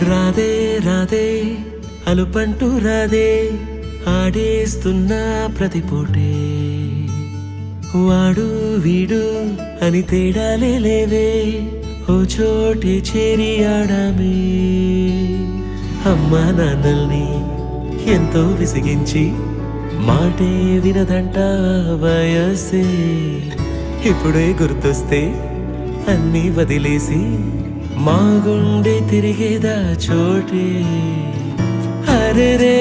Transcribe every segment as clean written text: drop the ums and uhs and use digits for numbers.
రాధే రాధే అలుపంటూ రాధే ఆడేస్తున్నా ప్రతిపూటే వాడు వీడు అని తేడాలే లేవే ఓ చోటే చేరి ఆడామే అమ్మా నాన్నల్ని ఎంతో విసిగించి మాటే వినదంట వయసే ఇప్పుడే గుర్తొస్తే అన్నీ వదిలేసి మా గుండె తిరిగేదా చోటే అరే రే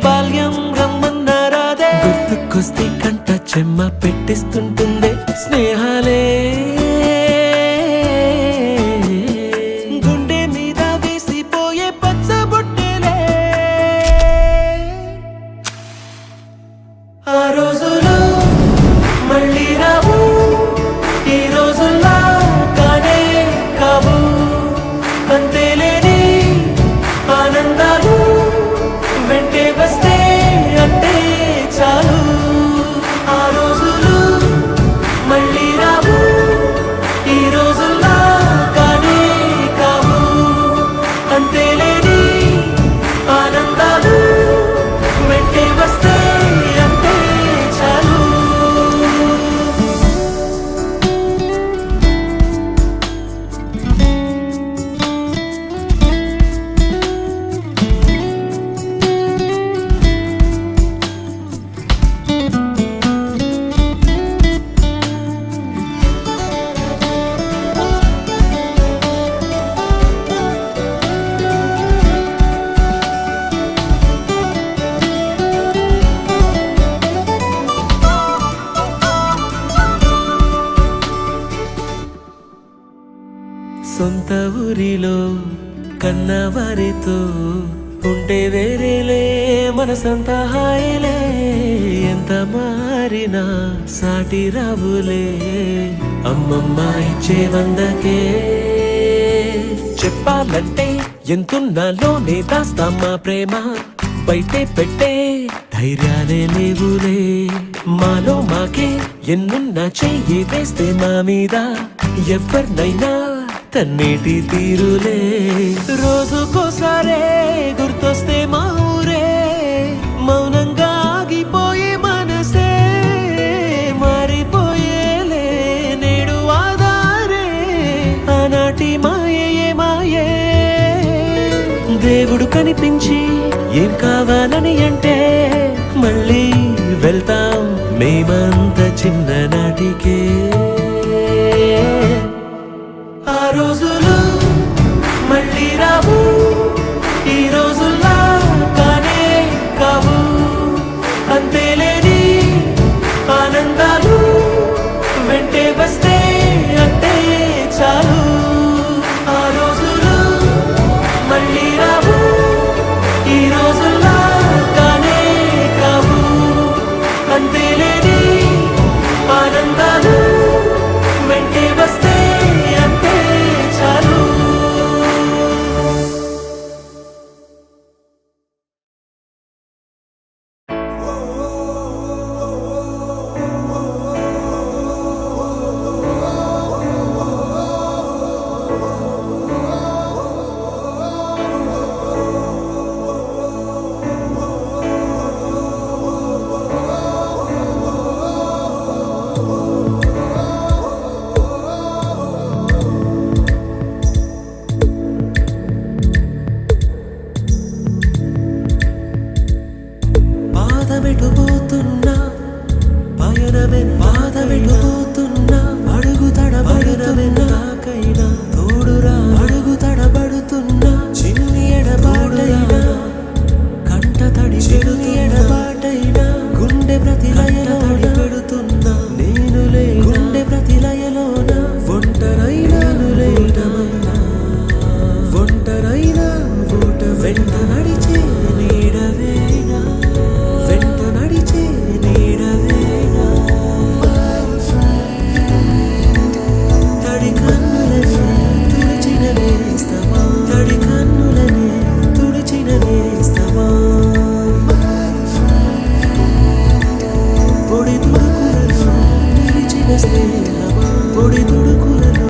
బాల్యం రమ్మన్నారాదే గుర్తుకొస్తే కంట చెమ్మ పెట్టిస్తుంటుందే స్నేహాలే గుండె మీద వేసిపోయే పచ్చబొట్టెలే ఆ రోజులు మళ్ళీ రావు ఈ రోజుల్లా కానే కావు అంతేలేని ఆనందాలు వెంటే వస్తే అంటే చాలు ఆ రోజులు మళ్ళీ రావు ఈ రోజుల్లా కానే కావు అంతేలేని ఆనందాలు వెంటే వస్తే అంటే చాలు సొంత ఊరిలో కన్నవారితో ఉంటే వేరేలే మనసంతా హాయిలే ఎంత మారినా సాటి రావులే అమ్మమ్మ ఇచ్చే వందకే చెప్పాలంటే ఎంతున్నాలోనే దాస్తామా ప్రేమ బయటే పెట్టే ధైర్యాలే లేవులే మాలో మాకే ఎన్నున్నా చెయ్యి వేస్తే మా మీద ఎవరినైనా తన్నేటి తీరులే రోజుకోసారే గుర్తొస్తే మా ఊరే మౌనంగా ఆగిపోయే మనసే మారిపోయేలే నేడు ఆధారే ఆనాటి మాయే మాయే దేవుడు కనిపించి ఏం కావాలని అంటే మళ్ళీ వెళ్తాం మేమంత చిన్ననాటికే ఆ రోజులు మళ్ళీ రావు ఈ రోజుల్లా కానే కావు అంతేలేని ఆనందాలు వెంటే వస్తే అంటే చాలు ఆ రోజులు మళ్ళీ రావు ఈ రోజుల్లా కానే కావు అంతేలేని ఆనందాలు వెంటే వస్తే అంటే చాలు పాదమెటుపోతున్నా పయనమే పాదమెటుపోతున్నా అడుగు తడబడుతున్నా నాకైనా